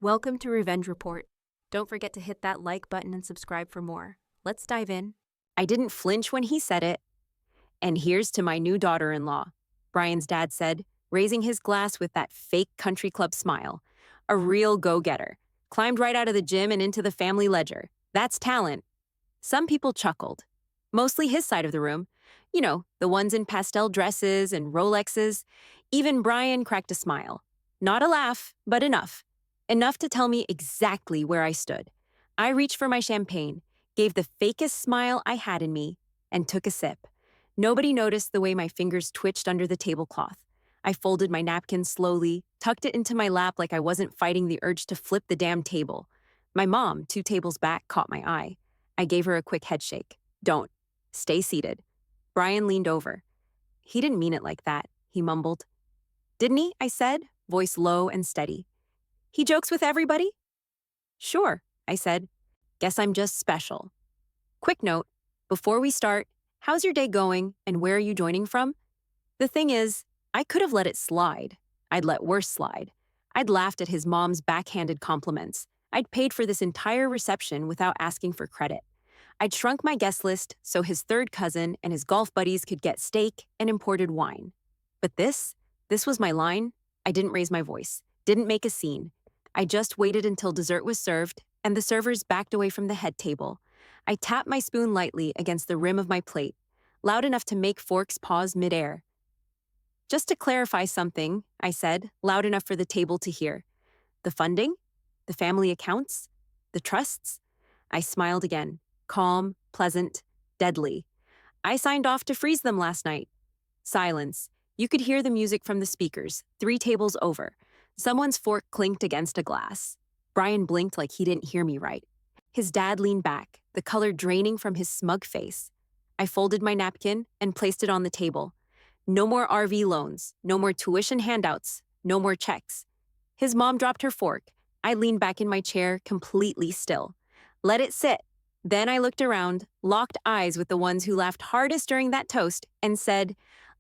Welcome to Revenge Report. Don't forget to hit that like button and subscribe for more. Let's dive in. I didn't flinch when he said it. And here's to my new daughter-in-law, Brian's dad said, raising his glass with that fake country club smile. A real go-getter. Climbed right out of the gym and into the family ledger. That's talent. Some people chuckled. Mostly his side of the room. You know, the ones in pastel dresses and Rolexes. Even Brian cracked a smile. Not a laugh, but enough. Enough to tell me exactly where I stood. I reached for my champagne, gave the fakest smile I had in me, and took a sip. Nobody noticed the way my fingers twitched under the tablecloth. I folded my napkin slowly, tucked it into my lap like I wasn't fighting the urge to flip the damn table. My mom, 2 tables back, caught my eye. I gave her a quick headshake. Don't. Stay seated. Brian leaned over. He didn't mean it like that, he mumbled. Didn't he? I said, voice low and steady. He jokes with everybody? Sure, I said. Guess I'm just special. Quick note, before we start, how's your day going and where are you joining from? The thing is, I could have let it slide. I'd let worse slide. I'd laughed at his mom's backhanded compliments. I'd paid for this entire reception without asking for credit. I'd shrunk my guest list so his third cousin and his golf buddies could get steak and imported wine. But this was my line. I didn't raise my voice, didn't make a scene. I just waited until dessert was served and the servers backed away from the head table. I tapped my spoon lightly against the rim of my plate, loud enough to make forks pause midair. Just to clarify something, I said, loud enough for the table to hear. The funding? The family accounts? The trusts? I smiled again, calm, pleasant, deadly. I signed off to freeze them last night. Silence. You could hear the music from the speakers, 3 tables over. Someone's fork clinked against a glass. Brian blinked like he didn't hear me right. His dad leaned back, the color draining from his smug face. I folded my napkin and placed it on the table. No more RV loans, no more tuition handouts, no more checks. His mom dropped her fork. I leaned back in my chair, completely still. Let it sit. Then I looked around, locked eyes with the ones who laughed hardest during that toast, and said,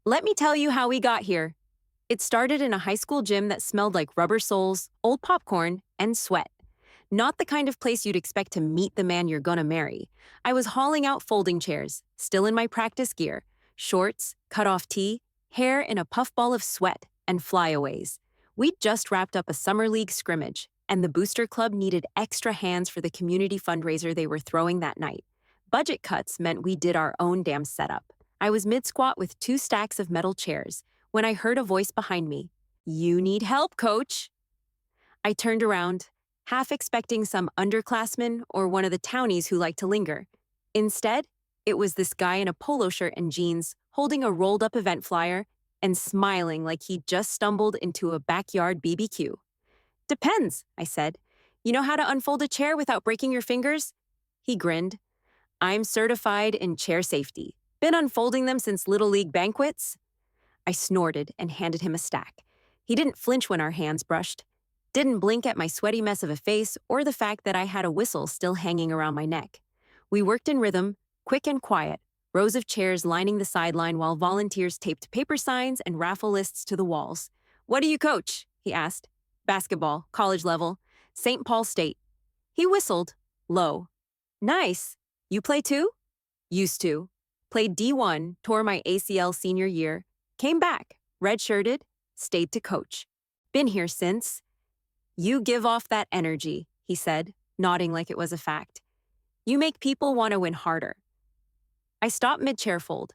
"Let me tell you how we got here." It started in a high school gym that smelled like rubber soles, old popcorn, and sweat. Not the kind of place you'd expect to meet the man you're gonna marry. I was hauling out folding chairs, still in my practice gear, shorts, cut-off tee, hair in a puffball of sweat, and flyaways. We'd just wrapped up a summer league scrimmage, and the booster club needed extra hands for the community fundraiser they were throwing that night. Budget cuts meant we did our own damn setup. I was mid-squat with 2 stacks of metal chairs when I heard a voice behind me. "You need help, coach." I turned around, half expecting some underclassman or one of the townies who like to linger. Instead, it was this guy in a polo shirt and jeans, holding a rolled-up event flyer and smiling like he'd just stumbled into a backyard BBQ. "Depends," I said. "You know how to unfold a chair without breaking your fingers?" He grinned. "I'm certified in chair safety. Been unfolding them since Little League banquets." I snorted and handed him a stack. He didn't flinch when our hands brushed, didn't blink at my sweaty mess of a face or the fact that I had a whistle still hanging around my neck. We worked in rhythm, quick and quiet, rows of chairs lining the sideline while volunteers taped paper signs and raffle lists to the walls. "What do you coach?" he asked. "Basketball, college level, St. Paul State." He whistled, low. "Nice. You play too?" "Used to. Played D1, tore my ACL senior year. Came back, red-shirted, stayed to coach. Been here since." "You give off that energy," he said, nodding like it was a fact. "You make people want to win harder." I stopped mid-chair fold.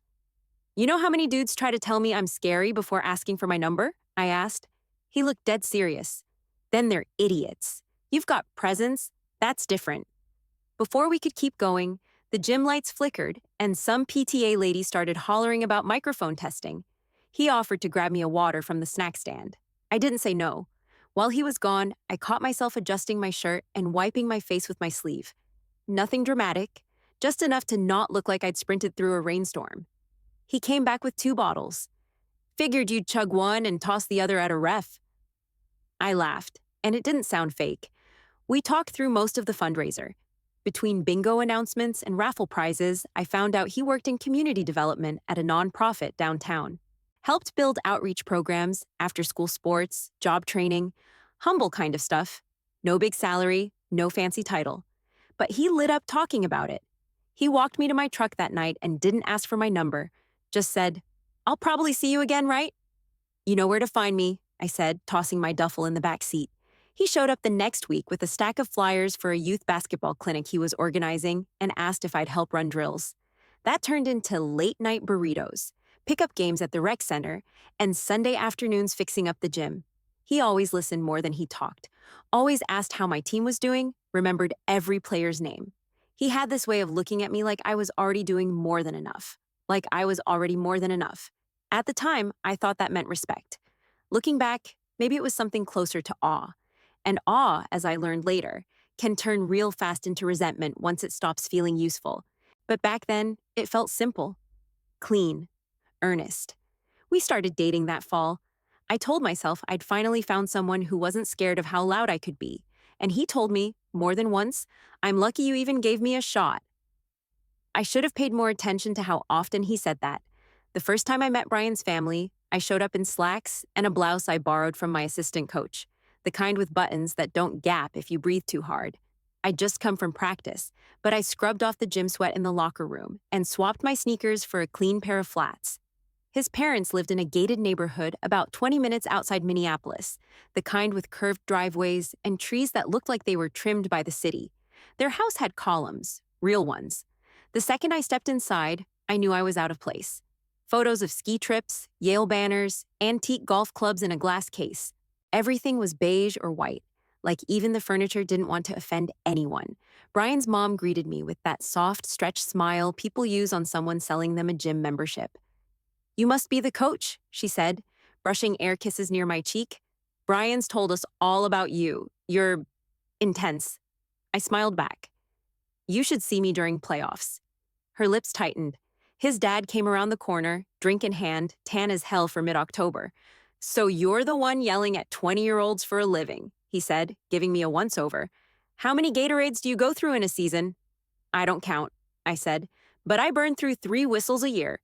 "You know how many dudes try to tell me I'm scary before asking for my number?" I asked. He looked dead serious. "Then they're idiots. You've got presence, that's different." Before we could keep going, the gym lights flickered and some PTA lady started hollering about microphone testing. He offered to grab me a water from the snack stand. I didn't say no. While he was gone, I caught myself adjusting my shirt and wiping my face with my sleeve. Nothing dramatic, just enough to not look like I'd sprinted through a rainstorm. He came back with 2 bottles. "Figured you'd chug one and toss the other at a ref." I laughed, and it didn't sound fake. We talked through most of the fundraiser. Between bingo announcements and raffle prizes, I found out he worked in community development at a nonprofit downtown. Helped build outreach programs, after-school sports, job training, humble kind of stuff. No big salary, no fancy title. But he lit up talking about it. He walked me to my truck that night and didn't ask for my number, just said, "I'll probably see you again, right?" "You know where to find me," I said, tossing my duffel in the back seat. He showed up the next week with a stack of flyers for a youth basketball clinic he was organizing and asked if I'd help run drills. That turned into late-night burritos, pickup games at the rec center, and Sunday afternoons fixing up the gym. He always listened more than he talked, always asked how my team was doing, remembered every player's name. He had this way of looking at me like I was already doing more than enough. Like I was already more than enough. At the time, I thought that meant respect. Looking back, maybe it was something closer to awe. And awe, as I learned later, can turn real fast into resentment once it stops feeling useful. But back then, it felt simple, clean, earnest. We started dating that fall. I told myself I'd finally found someone who wasn't scared of how loud I could be. And he told me, more than once, "I'm lucky you even gave me a shot." I should have paid more attention to how often he said that. The first time I met Brian's family, I showed up in slacks and a blouse I borrowed from my assistant coach, the kind with buttons that don't gap if you breathe too hard. I'd just come from practice, but I scrubbed off the gym sweat in the locker room and swapped my sneakers for a clean pair of flats. His parents lived in a gated neighborhood about 20 minutes outside Minneapolis, the kind with curved driveways and trees that looked like they were trimmed by the city. Their house had columns, real ones. The second I stepped inside, I knew I was out of place. Photos of ski trips, Yale banners, antique golf clubs in a glass case. Everything was beige or white, like even the furniture didn't want to offend anyone. Brian's mom greeted me with that soft, stretched smile people use on someone selling them a gym membership. "You must be the coach," she said, brushing air kisses near my cheek. "Brian's told us all about you. You're intense." I smiled back. "You should see me during playoffs." Her lips tightened. His dad came around the corner, drink in hand, tan as hell for mid-October. "So you're the one yelling at 20-year-olds for a living," he said, giving me a once-over. "How many Gatorades do you go through in a season?" "I don't count," I said, "but I burn through 3 whistles a year."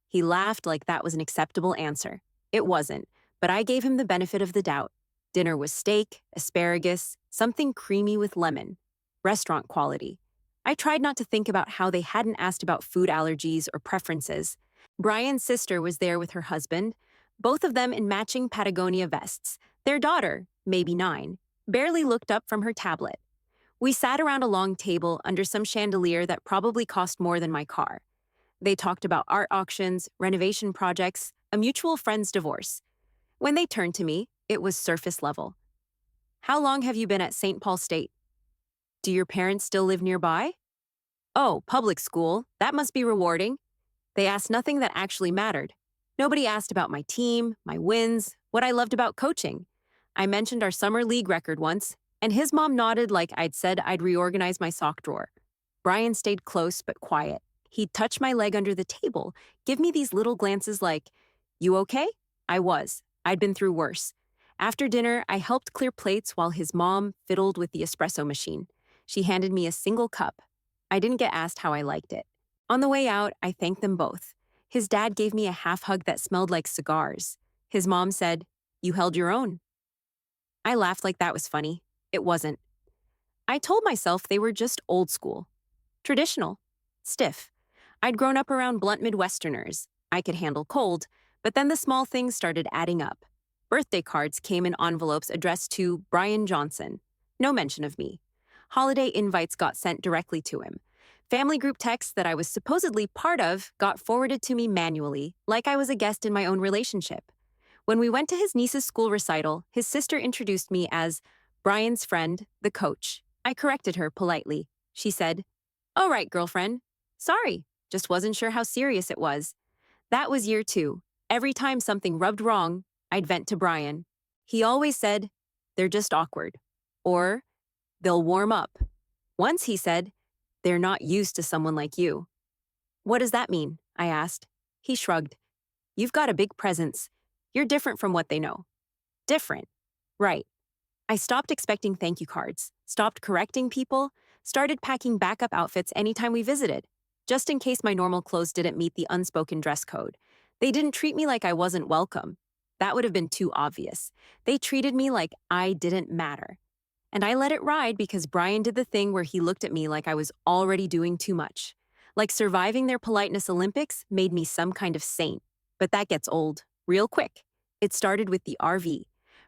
He laughed like that was an acceptable answer. It wasn't, but I gave him the benefit of the doubt. Dinner was steak, asparagus, something creamy with lemon. Restaurant quality. I tried not to think about how they hadn't asked about food allergies or preferences. Brian's sister was there with her husband, both of them in matching Patagonia vests. Their daughter, maybe 9, barely looked up from her tablet. We sat around a long table under some chandelier that probably cost more than my car. They talked about art auctions, renovation projects, a mutual friend's divorce. When they turned to me, it was surface level. "How long have you been at St. Paul State?" "Do your parents still live nearby?" "Oh, public school. That must be rewarding." They asked nothing that actually mattered. Nobody asked about my team, my wins, what I loved about coaching. I mentioned our summer league record once, and his mom nodded like I'd said I'd reorganize my sock drawer. Brian stayed close but quiet. He'd touch my leg under the table, give me these little glances like, "You okay?" I was. I'd been through worse. After dinner, I helped clear plates while his mom fiddled with the espresso machine. She handed me a single cup. I didn't get asked how I liked it. On the way out, I thanked them both. His dad gave me a half hug that smelled like cigars. His mom said, "You held your own." I laughed like that was funny. It wasn't. I told myself they were just old school. Traditional. Stiff. I'd grown up around blunt Midwesterners. I could handle cold, but then the small things started adding up. Birthday cards came in envelopes addressed to Brian Johnson. No mention of me. Holiday invites got sent directly to him. Family group texts that I was supposedly part of got forwarded to me manually, like I was a guest in my own relationship. When we went to his niece's school recital, his sister introduced me as Brian's friend, the coach. I corrected her politely. She said, "All right, girlfriend. Sorry, just wasn't sure how serious it was." That was year 2. Every time something rubbed wrong, I'd vent to Brian. He always said, "They're just awkward," or "They'll warm up." Once he said, "They're not used to someone like you." "What does that mean?" I asked. He shrugged. "You've got a big presence. You're different from what they know." Different. Right. I stopped expecting thank you cards, stopped correcting people, started packing backup outfits anytime we visited, just in case my normal clothes didn't meet the unspoken dress code. They didn't treat me like I wasn't welcome. That would have been too obvious. They treated me like I didn't matter. And I let it ride because Brian did the thing where he looked at me like I was already doing too much. Like surviving their politeness Olympics made me some kind of saint. But that gets old, real quick. It started with the RV.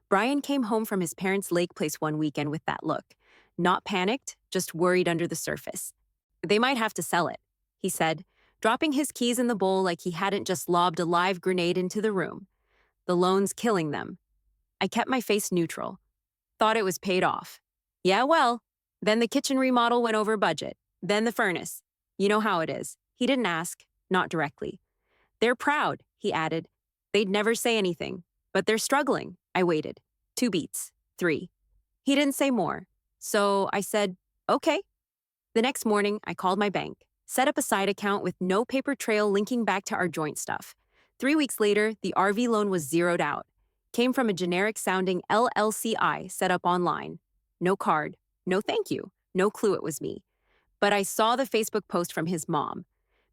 Brian came home from his parents' lake place one weekend with that look. Not panicked, just worried under the surface. They might have to sell it, he said, dropping his keys in the bowl like he hadn't just lobbed a live grenade into the room. The loan's killing them. I kept my face neutral. Thought it was paid off. Yeah, well. Then the kitchen remodel went over budget. Then the furnace. You know how it is. He didn't ask, not directly. They're proud, he added. They'd never say anything. But they're struggling. I waited. 2 beats. 3. He didn't say more. So I said, okay. The next morning, I called my bank, set up a side account with no paper trail linking back to our joint stuff. 3 weeks later, the RV loan was zeroed out. Came from a generic-sounding LLCI set up online. No card, no thank you, no clue it was me. But I saw the Facebook post from his mom.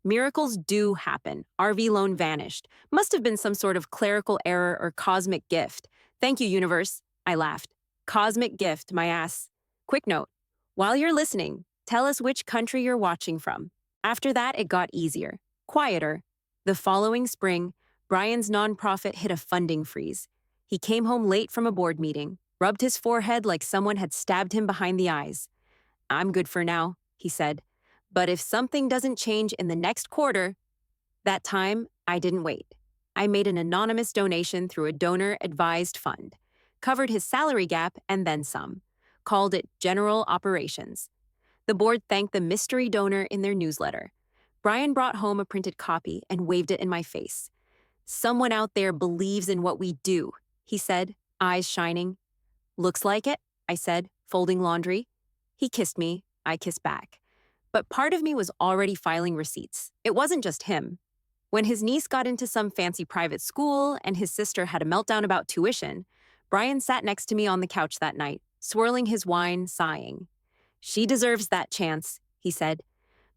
Miracles do happen. RV loan vanished. Must have been some sort of clerical error or cosmic gift. Thank you, universe. I laughed. Cosmic gift, my ass. Quick note. While you're listening, tell us which country you're watching from. After that, it got easier. Quieter. The following spring, Brian's nonprofit hit a funding freeze. He came home late from a board meeting, rubbed his forehead like someone had stabbed him behind the eyes. I'm good for now, he said. But if something doesn't change in the next quarter, that time, I didn't wait. I made an anonymous donation through a donor-advised fund, covered his salary gap and then some, called it General Operations. The board thanked the mystery donor in their newsletter. Brian brought home a printed copy and waved it in my face. Someone out there believes in what we do, he said, eyes shining. Looks like it, I said, folding laundry. He kissed me, I kissed back. But part of me was already filing receipts. It wasn't just him. When his niece got into some fancy private school and his sister had a meltdown about tuition, Brian sat next to me on the couch that night, swirling his wine, sighing. She deserves that chance, he said.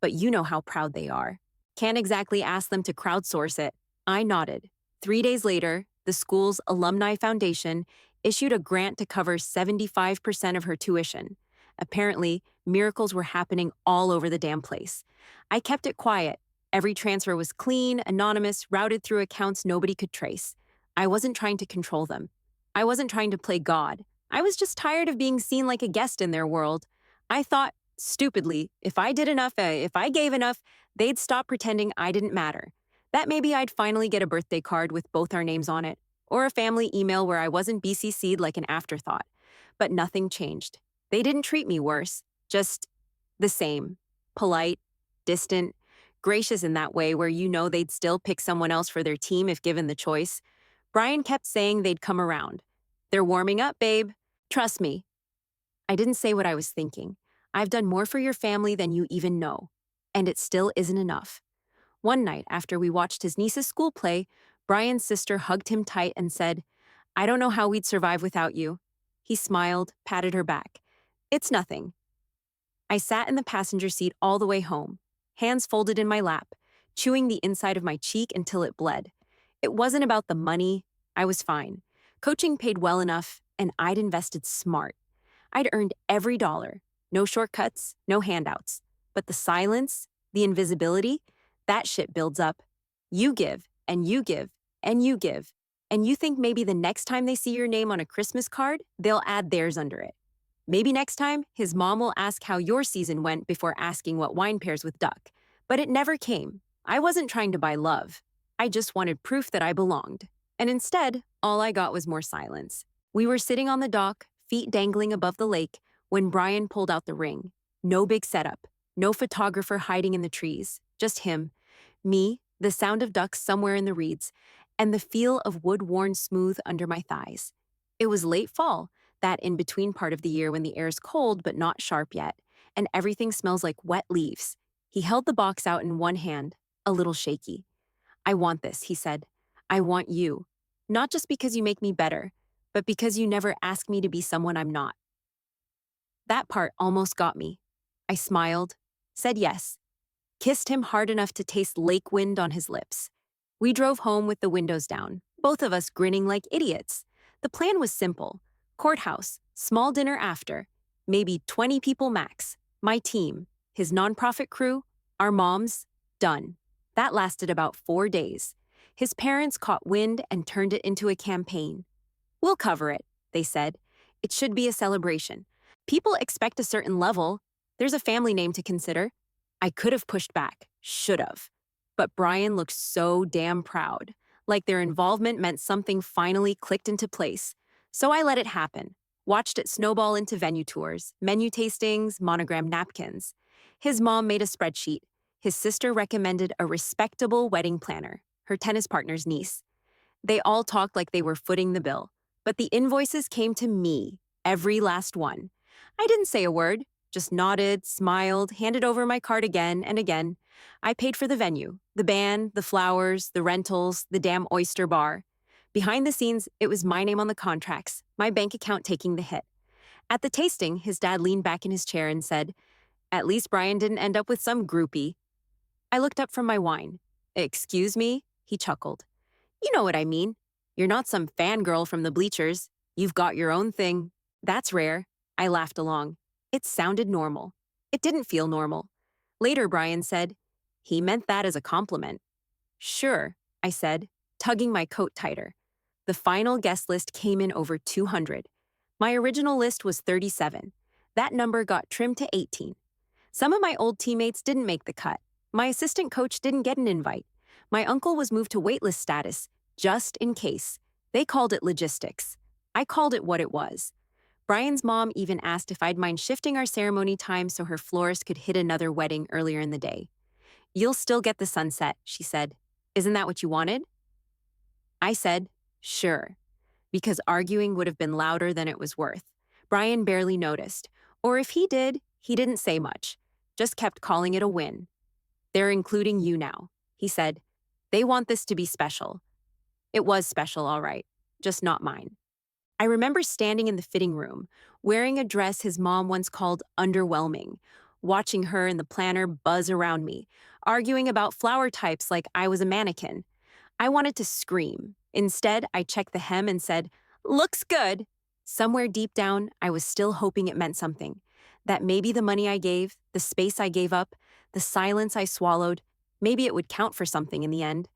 But you know how proud they are. Can't exactly ask them to crowdsource it. I nodded. 3 days later, the school's alumni foundation issued a grant to cover 75% of her tuition. Apparently, miracles were happening all over the damn place. I kept it quiet. Every transfer was clean, anonymous, routed through accounts nobody could trace. I wasn't trying to control them. I wasn't trying to play God. I was just tired of being seen like a guest in their world. I thought, stupidly, if I did enough, if I gave enough, they'd stop pretending I didn't matter. That maybe I'd finally get a birthday card with both our names on it, or a family email where I wasn't BCC'd like an afterthought. But nothing changed. They didn't treat me worse, just the same. Polite, distant, gracious in that way where you know they'd still pick someone else for their team if given the choice. Brian kept saying they'd come around. They're warming up, babe. Trust me. I didn't say what I was thinking. I've done more for your family than you even know. And it still isn't enough. One night after we watched his niece's school play, Brian's sister hugged him tight and said, I don't know how we'd survive without you. He smiled, patted her back. It's nothing. I sat in the passenger seat all the way home, hands folded in my lap, chewing the inside of my cheek until it bled. It wasn't about the money. I was fine. Coaching paid well enough, and I'd invested smart. I'd earned every dollar. No shortcuts, no handouts. But the silence, the invisibility, that shit builds up. You give, and you give, and you give. And you think maybe the next time they see your name on a Christmas card, they'll add theirs under it. Maybe next time, his mom will ask how your season went before asking what wine pairs with duck. But it never came. I wasn't trying to buy love. I just wanted proof that I belonged. And instead, all I got was more silence. We were sitting on the dock, feet dangling above the lake, when Brian pulled out the ring. No big setup. No photographer hiding in the trees. Just him. Me, the sound of ducks somewhere in the reeds, and the feel of wood worn smooth under my thighs. It was late fall, that in-between part of the year when the air's cold but not sharp yet, and everything smells like wet leaves. He held the box out in one hand, a little shaky. I want this, he said. I want you. Not just because you make me better, but because you never ask me to be someone I'm not. That part almost got me. I smiled, said yes, kissed him hard enough to taste lake wind on his lips. We drove home with the windows down, both of us grinning like idiots. The plan was simple. Courthouse, small dinner after. maybe 20 people max. My team, his nonprofit crew, our moms, done. That lasted about 4 days. His parents caught wind and turned it into a campaign. We'll cover it, they said. It should be a celebration. People expect a certain level. There's a family name to consider. I could have pushed back, should have. But Brian looked so damn proud, like their involvement meant something finally clicked into place. So I let it happen. Watched it snowball into venue tours, menu tastings, monogrammed napkins. His mom made a spreadsheet. His sister recommended a respectable wedding planner, her tennis partner's niece. They all talked like they were footing the bill. But the invoices came to me, every last one. I didn't say a word, just nodded, smiled, handed over my card again and again. I paid for the venue, the band, the flowers, the rentals, the damn oyster bar. Behind the scenes, it was my name on the contracts, my bank account taking the hit. At the tasting, his dad leaned back in his chair and said, "At least Brian didn't end up with some groupie." I looked up from my wine. "Excuse me?" He chuckled. "You know what I mean. You're not some fangirl from the bleachers. You've got your own thing. That's rare." I laughed along. It sounded normal. It didn't feel normal. Later, Brian said, "He meant that as a compliment." "Sure," I said, tugging my coat tighter. The final guest list came in over 200. My original list was 37. That number got trimmed to 18. Some of my old teammates didn't make the cut. My assistant coach didn't get an invite. My uncle was moved to waitlist status, just in case. They called it logistics. I called it what it was. Brian's mom even asked if I'd mind shifting our ceremony time so her florist could hit another wedding earlier in the day. "You'll still get the sunset," she said. "Isn't that what you wanted?" I said, "Sure," because arguing would have been louder than it was worth. Brian barely noticed. Or if he did, he didn't say much, just kept calling it a win. "They're including you now," he said. "They want this to be special." It was special, all right, just not mine. I remember standing in the fitting room, wearing a dress his mom once called underwhelming, watching her and the planner buzz around me, arguing about flower types like I was a mannequin. I wanted to scream. Instead, I checked the hem and said, "Looks good." Somewhere deep down, I was still hoping it meant something. That maybe the money I gave, the space I gave up, the silence I swallowed, maybe it would count for something in the end.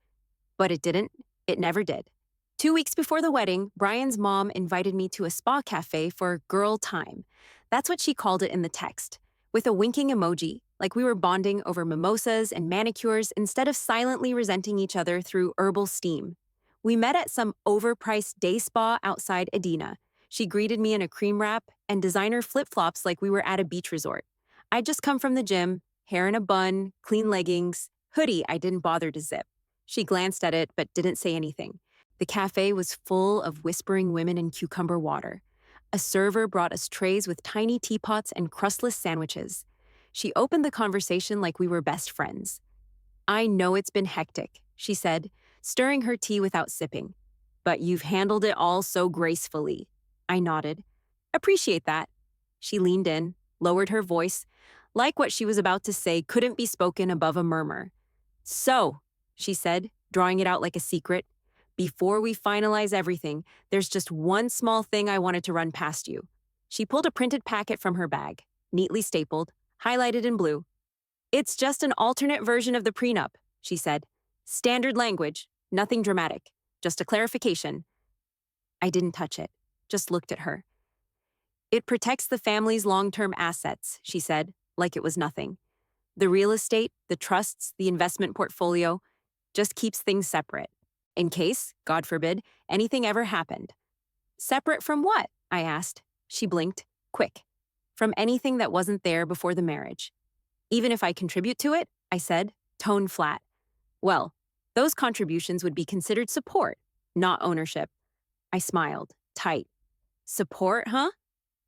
But it didn't. It never did. 2 weeks before the wedding, Brian's mom invited me to a spa cafe for girl time. That's what she called it in the text, with a winking emoji, like we were bonding over mimosas and manicures instead of silently resenting each other through herbal steam. We met at some overpriced day spa outside Edina. She greeted me in a cream wrap and designer flip-flops like we were at a beach resort. I'd just come from the gym, hair in a bun, clean leggings, hoodie I didn't bother to zip. She glanced at it but didn't say anything. The cafe was full of whispering women in cucumber water. A server brought us trays with tiny teapots and crustless sandwiches. She opened the conversation like we were best friends. "I know it's been hectic," she said, stirring her tea without sipping. "But you've handled it all so gracefully." I nodded. "Appreciate that." She leaned in, lowered her voice, like what she was about to say couldn't be spoken above a murmur. "So," she said, drawing it out like a secret, "before we finalize everything, there's just one small thing I wanted to run past you." She pulled a printed packet from her bag, neatly stapled, highlighted in blue. "It's just an alternate version of the prenup," she said. "Standard language, nothing dramatic, just a clarification." I didn't touch it, just looked at her. "It protects the family's long-term assets," she said, like it was nothing. "The real estate, the trusts, the investment portfolio, just keeps things separate. In case, God forbid, anything ever happened." "Separate from what?" I asked. She blinked, quick. "From anything that wasn't there before the marriage." "Even if I contribute to it?" I said, tone flat. "Well, those contributions would be considered support, not ownership." I smiled, tight. "Support, huh?"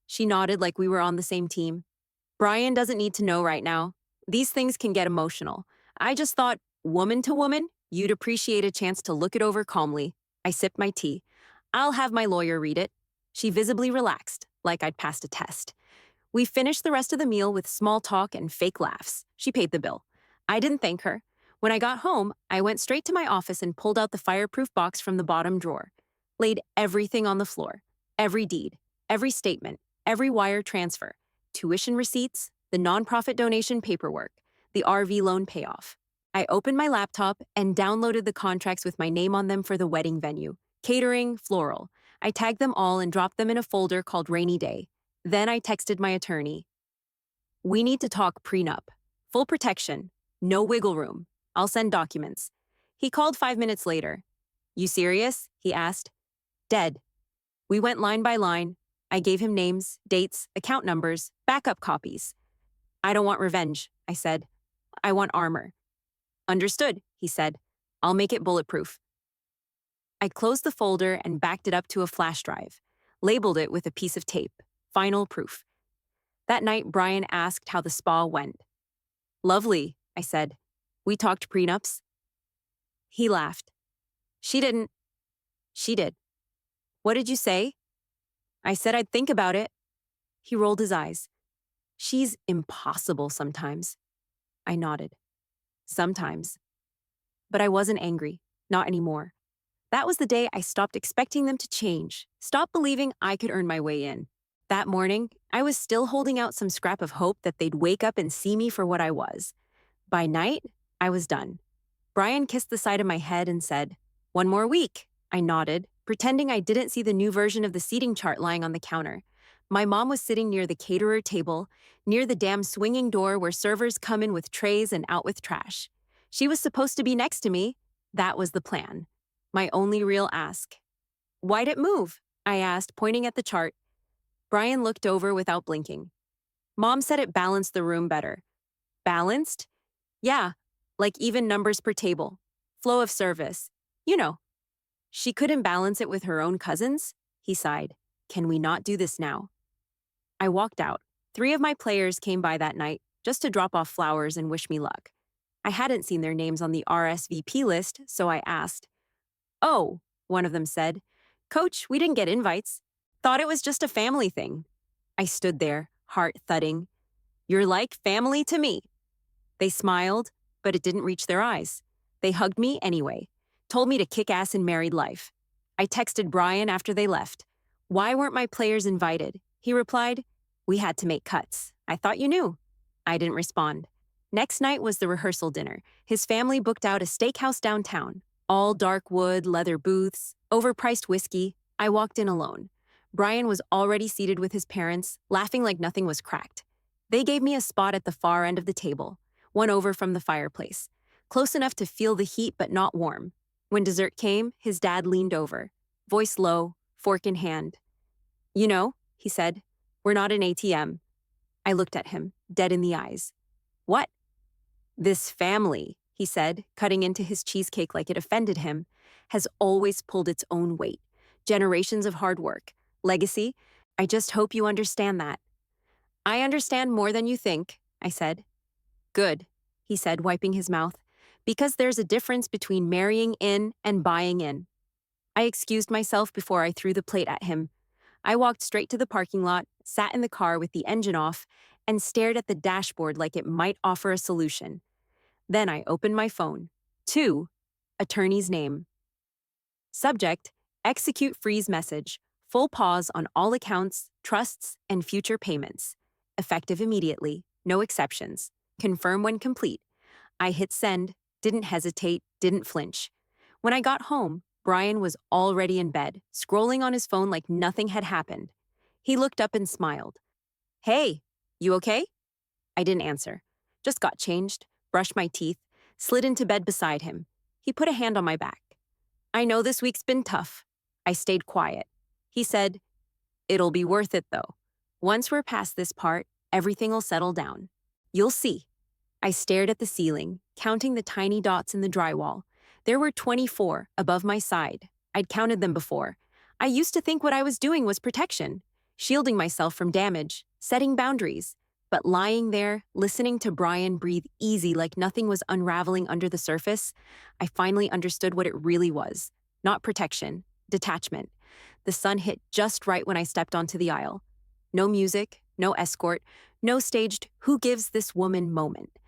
She nodded like we were on the same team. "Brian doesn't need to know right now. These things can get emotional. I just thought, woman to woman, you'd appreciate a chance to look it over calmly." I sipped my tea. "I'll have my lawyer read it." She visibly relaxed, like I'd passed a test. We finished the rest of the meal with small talk and fake laughs. She paid the bill. I didn't thank her. When I got home, I went straight to my office and pulled out the fireproof box from the bottom drawer. Laid everything on the floor. Every deed, every statement, every wire transfer. tuition receipts, the nonprofit donation paperwork, the RV loan payoff. I opened my laptop and downloaded the contracts with my name on them for the wedding venue, catering, floral. I tagged them all and dropped them in a folder called Rainy Day. Then I texted my attorney. We need to talk prenup. Full protection. No wiggle room. I'll send documents. He called 5 minutes later. You serious? He asked. Dead. We went line by line. I gave him names, dates, account numbers, backup copies. I don't want revenge, I said. I want armor. Understood, he said. I'll make it bulletproof. I closed the folder and backed it up to a flash drive, labeled it with a piece of tape. Final proof. That night, Brian asked how the spa went. Lovely, I said. We talked prenups. He laughed. She didn't. She did. What did you say? I said I'd think about it. He rolled his eyes. She's impossible sometimes. I nodded. Sometimes. But I wasn't angry. Not anymore. That was the day I stopped expecting them to change, stopped believing I could earn my way in. That morning, I was still holding out some scrap of hope that they'd wake up and see me for what I was. By night, I was done. Brian kissed the side of my head and said, "One more week." I nodded, pretending I didn't see the new version of the seating chart lying on the counter. My mom was sitting near the caterer table, near the damn swinging door where servers come in with trays and out with trash. She was supposed to be next to me. That was the plan. My only real ask. Why'd it move? I asked, pointing at the chart. Brian looked over without blinking. Mom said it balanced the room better. Balanced? Yeah, like even numbers per table. Flow of service. You know. She couldn't balance it with her own cousins? He sighed. Can we not do this now? I walked out. 3 of my players came by that night just to drop off flowers and wish me luck. I hadn't seen their names on the RSVP list, so I asked. Oh, one of them said. Coach, we didn't get invites. Thought it was just a family thing. I stood there, heart thudding. You're like family to me. They smiled, but it didn't reach their eyes. They hugged me anyway, told me to kick ass in married life. I texted Brian after they left. Why weren't my players invited? He replied, we had to make cuts. I thought you knew. I didn't respond. Next night was the rehearsal dinner. His family booked out a steakhouse downtown. All dark wood, leather booths, overpriced whiskey. I walked in alone. Brian was already seated with his parents, laughing like nothing was cracked. They gave me a spot at the far end of the table, one over from the fireplace, close enough to feel the heat but not warm. When dessert came, his dad leaned over, voice low, fork in hand. You know, he said, we're not an ATM. I looked at him, dead in the eyes. What? This family, he said, cutting into his cheesecake like it offended him, has always pulled its own weight. Generations of hard work, legacy. I just hope you understand that. I understand more than you think, I said. Good, he said, wiping his mouth, because there's a difference between marrying in and buying in. I excused myself before I threw the plate at him. I walked straight to the parking lot, sat in the car with the engine off, and stared at the dashboard like it might offer a solution. Then I opened my phone. 2, attorney's name. Subject, execute freeze message. Full pause on all accounts, trusts, and future payments. Effective immediately, no exceptions. Confirm when complete. I hit send, didn't hesitate, didn't flinch. When I got home, Brian was already in bed, scrolling on his phone like nothing had happened. He looked up and smiled. Hey, you okay? I didn't answer. Just got changed, brushed my teeth, slid into bed beside him. He put a hand on my back. I know this week's been tough. I stayed quiet. He said, it'll be worth it though. Once we're past this part, everything will settle down. You'll see. I stared at the ceiling, counting the tiny dots in the drywall. There were 24 above my side. I'd counted them before. I used to think what I was doing was protection, shielding myself from damage, setting boundaries. But lying there, listening to Brian breathe easy like nothing was unraveling under the surface, I finally understood what it really was. Not protection, detachment. The sun hit just right when I stepped onto the aisle. No music, no escort, no staged who gives this woman moment.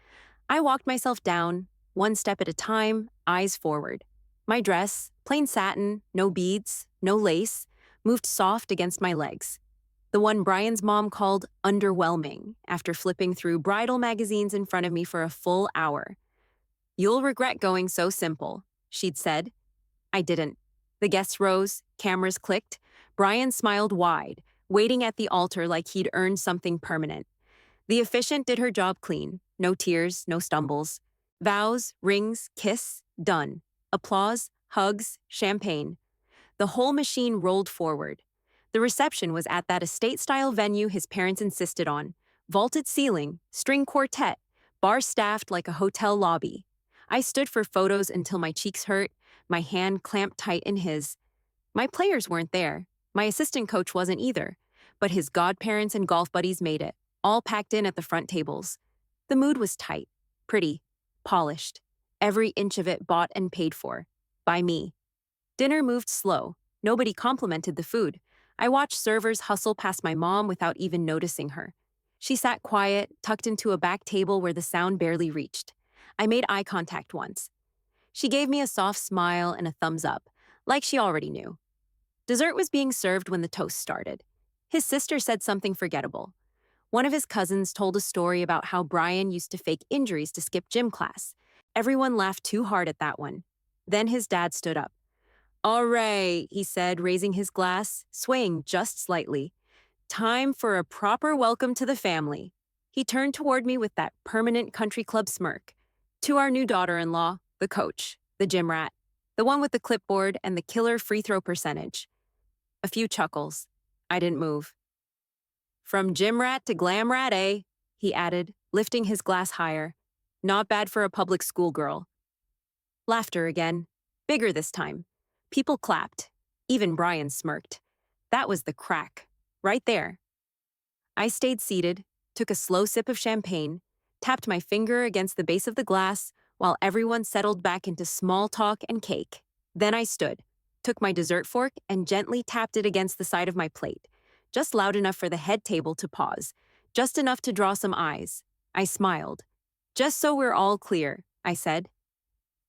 I walked myself down, one step at a time, eyes forward. My dress, plain satin, no beads, no lace, moved soft against my legs. The one Brian's mom called underwhelming after flipping through bridal magazines in front of me for a full hour. "You'll regret going so simple," she'd said. I didn't. The guests rose, cameras clicked. Brian smiled wide, waiting at the altar like he'd earned something permanent. The officiant did her job clean. No tears, no stumbles. Vows, rings, kiss, done. Applause, hugs, champagne. The whole machine rolled forward. The reception was at that estate-style venue his parents insisted on. Vaulted ceiling, string quartet, bar staffed like a hotel lobby. I stood for photos until my cheeks hurt, my hand clamped tight in his. My players weren't there. My assistant coach wasn't either. But his godparents and golf buddies made it, all packed in at the front tables. The mood was tight, pretty, polished. Every inch of it bought and paid for. By me. Dinner moved slow. Nobody complimented the food. I watched servers hustle past my mom without even noticing her. She sat quiet, tucked into a back table where the sound barely reached. I made eye contact once. She gave me a soft smile and a thumbs up, like she already knew. Dessert was being served when the toast started. His sister said something forgettable. One of his cousins told a story about how Brian used to fake injuries to skip gym class. Everyone laughed too hard at that one. Then his dad stood up. "All right," he said, raising his glass, swaying just slightly. "Time for a proper welcome to the family." He turned toward me with that permanent country club smirk. "To our new daughter-in-law, the coach, the gym rat, the one with the clipboard and the killer free throw percentage." A few chuckles. I didn't move. "From gym rat to glam rat, eh?" he added, lifting his glass higher. "Not bad for a public school girl." Laughter again. Bigger this time. People clapped. Even Brian smirked. That was the crack. Right there. I stayed seated, took a slow sip of champagne, tapped my finger against the base of the glass while everyone settled back into small talk and cake. Then I stood, took my dessert fork and gently tapped it against the side of my plate, just loud enough for the head table to pause, just enough to draw some eyes. I smiled. "Just so we're all clear," I said.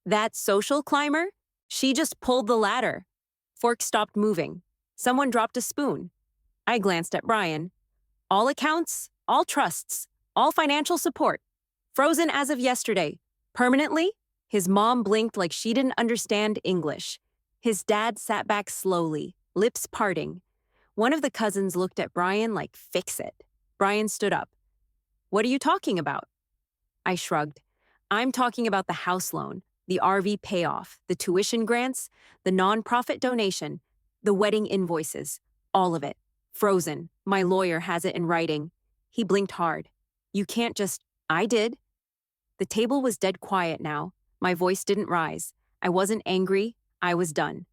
"That social climber? She just pulled the ladder." Fork stopped moving. Someone dropped a spoon. I glanced at Brian. "All accounts, all trusts, all financial support. Frozen as of yesterday. Permanently?" His mom blinked like she didn't understand English. His dad sat back slowly, lips parting. One of the cousins looked at Brian like, "Fix it." Brian stood up. "What are you talking about?" I shrugged. "I'm talking about the house loan, the RV payoff, the tuition grants, the nonprofit donation, the wedding invoices, all of it. Frozen. My lawyer has it in writing." He blinked hard. "You can't just—" I did. The table was dead quiet now. My voice didn't rise. I wasn't angry. I was done.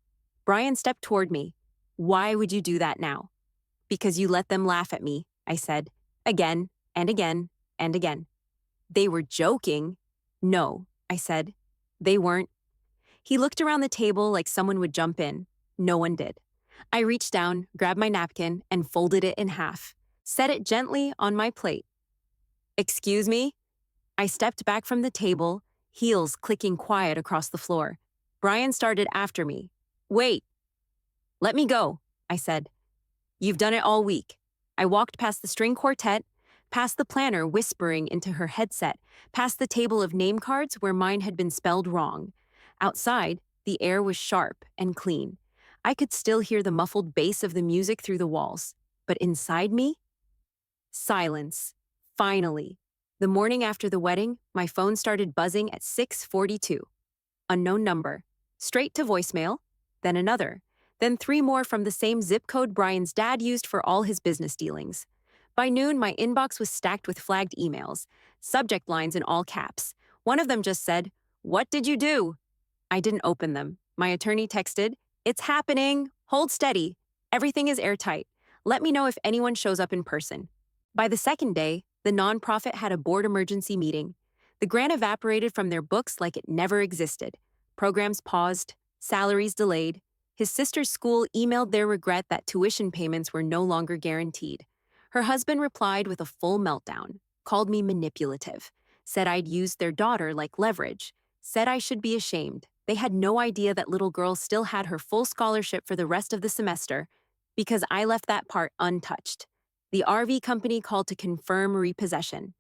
Brian stepped toward me. "Why would you do that now?" "Because you let them laugh at me," I said. Again, and again, and again. "They were joking." "No," I said. "They weren't." He looked around the table like someone would jump in. No one did. I reached down, grabbed my napkin, and folded it in half. Set it gently on my plate. "Excuse me?" I stepped back from the table, heels clicking quiet across the floor. Brian started after me. "Wait." "Let me go," I said. "You've done it all week." I walked past the string quartet, past the planner whispering into her headset, past the table of name cards where mine had been spelled wrong. Outside, the air was sharp and clean. I could still hear the muffled bass of the music through the walls. But inside me? Silence. Finally. The morning after the wedding, my phone started buzzing at 6:42. Unknown number. Straight to voicemail, then another, then 3 more from the same zip code Brian's dad used for all his business dealings. By noon, my inbox was stacked with flagged emails, subject lines in all caps. One of them just said, "What did you do?" I didn't open them. My attorney texted, "It's happening. Hold steady. Everything is airtight. Let me know if anyone shows up in person." By the second day, the nonprofit had a board emergency meeting. The grant evaporated from their books like it never existed. Programs paused, salaries delayed. His sister's school emailed their regret that tuition payments were no longer guaranteed. Her husband replied with a full meltdown, called me manipulative, said I'd used their daughter like leverage, said I should be ashamed. They had no idea that little girl still had her full scholarship for the rest of the semester because I left that part untouched. The RV company called to confirm repossession.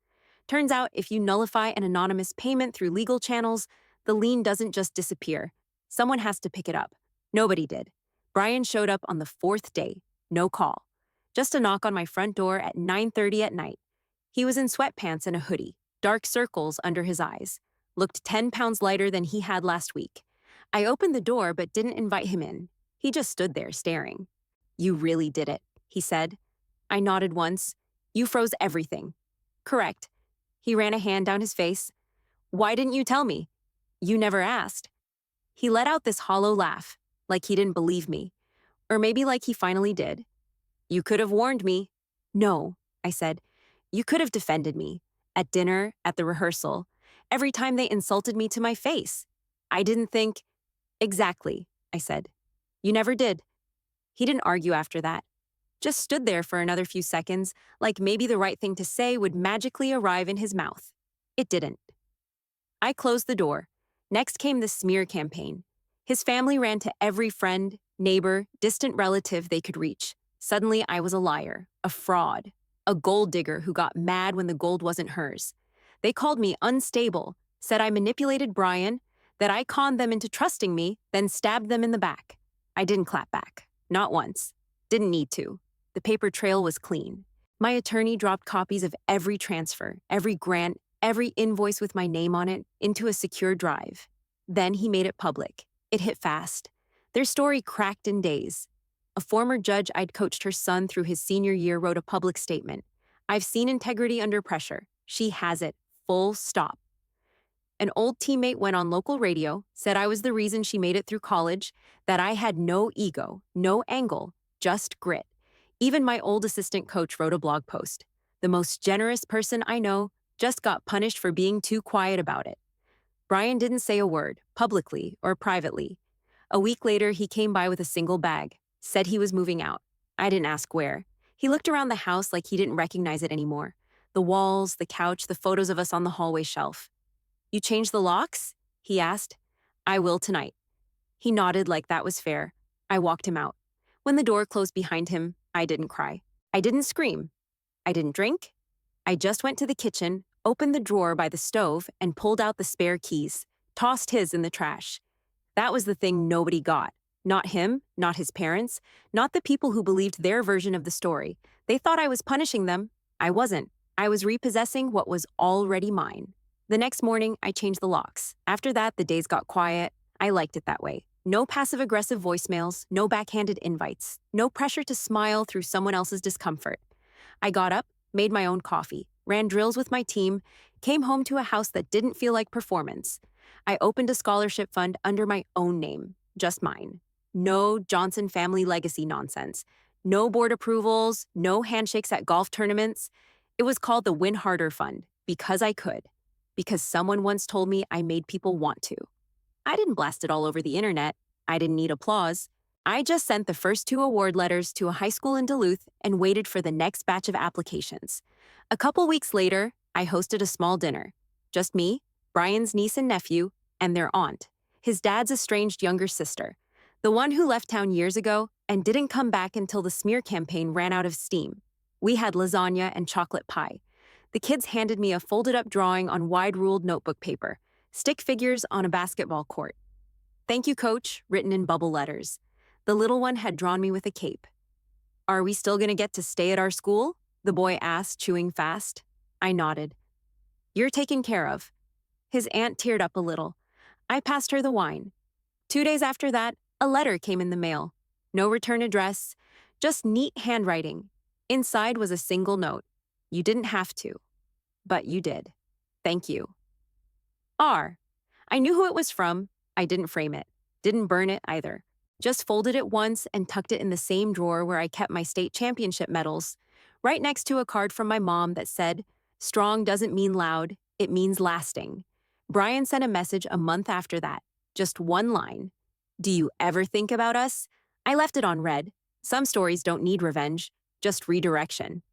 Turns out if you nullify an anonymous payment through legal channels, the lien doesn't just disappear. Someone has to pick it up. Nobody did. Brian showed up on the fourth day. No call. Just a knock on my front door at 9:30 at night. He was in sweatpants and a hoodie, dark circles under his eyes. Looked 10 pounds lighter than he had last week. I opened the door but didn't invite him in. He just stood there staring. "You really did it," he said. I nodded once. "You froze everything." "Correct." He ran a hand down his face. "Why didn't you tell me?" "You never asked." He let out this hollow laugh, like he didn't believe me. Or maybe like he finally did. "You could have warned me." "No," I said. "You could have defended me. At dinner, at the rehearsal. Every time they insulted me to my face. I didn't think—" "Exactly," I said. "You never did." He didn't argue after that. Just stood there for another few seconds, like maybe the right thing to say would magically arrive in his mouth. It didn't. I closed the door. Next came the smear campaign. His family ran to every friend, neighbor, distant relative they could reach. Suddenly, I was a liar, a fraud, a gold digger who got mad when the gold wasn't hers. They called me unstable, said I manipulated Brian, that I conned them into trusting me, then stabbed them in the back. I didn't clap back. Not once. Didn't need to. The paper trail was clean. My attorney dropped copies of every transfer, every grant, every invoice with my name on it into a secure drive. Then he made it public. It hit fast. Their story cracked in days. A former judge I'd coached her son through his senior year wrote a public statement. "I've seen integrity under pressure. She has it. Full stop." An old teammate went on local radio, said I was the reason she made it through college, that I had no ego, no angle, just grit. Even my old assistant coach wrote a blog post. "The most generous person I know just got punished for being too quiet about it." Brian didn't say a word, publicly or privately. A week later, he came by with a single bag, said he was moving out. I didn't ask where. He looked around the house like he didn't recognize it anymore. The walls, the couch, the photos of us on the hallway shelf. "You changed the locks?" he asked. "I will tonight." He nodded like that was fair. I walked him out. When the door closed behind him, I didn't cry. I didn't scream. I didn't drink. I just went to the kitchen, opened the drawer by the stove, and pulled out the spare keys, tossed his in the trash. That was the thing nobody got. Not him, not his parents, not the people who believed their version of the story. They thought I was punishing them. I wasn't. I was repossessing what was already mine. The next morning, I changed the locks. After that, the days got quiet. I liked it that way. No passive-aggressive voicemails, no backhanded invites, no pressure to smile through someone else's discomfort. I got up, made my own coffee, ran drills with my team, came home to a house that didn't feel like performance. I opened a scholarship fund under my own name, just mine. No Johnson family legacy nonsense. No board approvals, no handshakes at golf tournaments. It was called the Win Harder Fund, because I could. Because someone once told me I made people want to. I didn't blast it all over the internet. I didn't need applause. I just sent the first 2 award letters to a high school in Duluth and waited for the next batch of applications. A couple weeks later, I hosted a small dinner. Just me, Brian's niece and nephew, and their aunt, his dad's estranged younger sister, the one who left town years ago and didn't come back until the smear campaign ran out of steam. We had lasagna and chocolate pie. The kids handed me a folded-up drawing on wide-ruled notebook paper, stick figures on a basketball court. "Thank you, Coach," written in bubble letters. The little one had drawn me with a cape. "Are we still going to get to stay at our school?" the boy asked, chewing fast. I nodded. "You're taken care of." His aunt teared up a little. I passed her the wine. 2 days after that, a letter came in the mail. No return address, just neat handwriting. Inside was a single note. "You didn't have to, but you did. Thank you." R. I knew who it was from. I didn't frame it. Didn't burn it either. Just folded it once and tucked it in the same drawer where I kept my state championship medals, right next to a card from my mom that said, "Strong doesn't mean loud, it means lasting." Brian sent a message a month after that. Just one line. "Do you ever think about us?" I left it on red. Some stories don't need revenge, just redirection.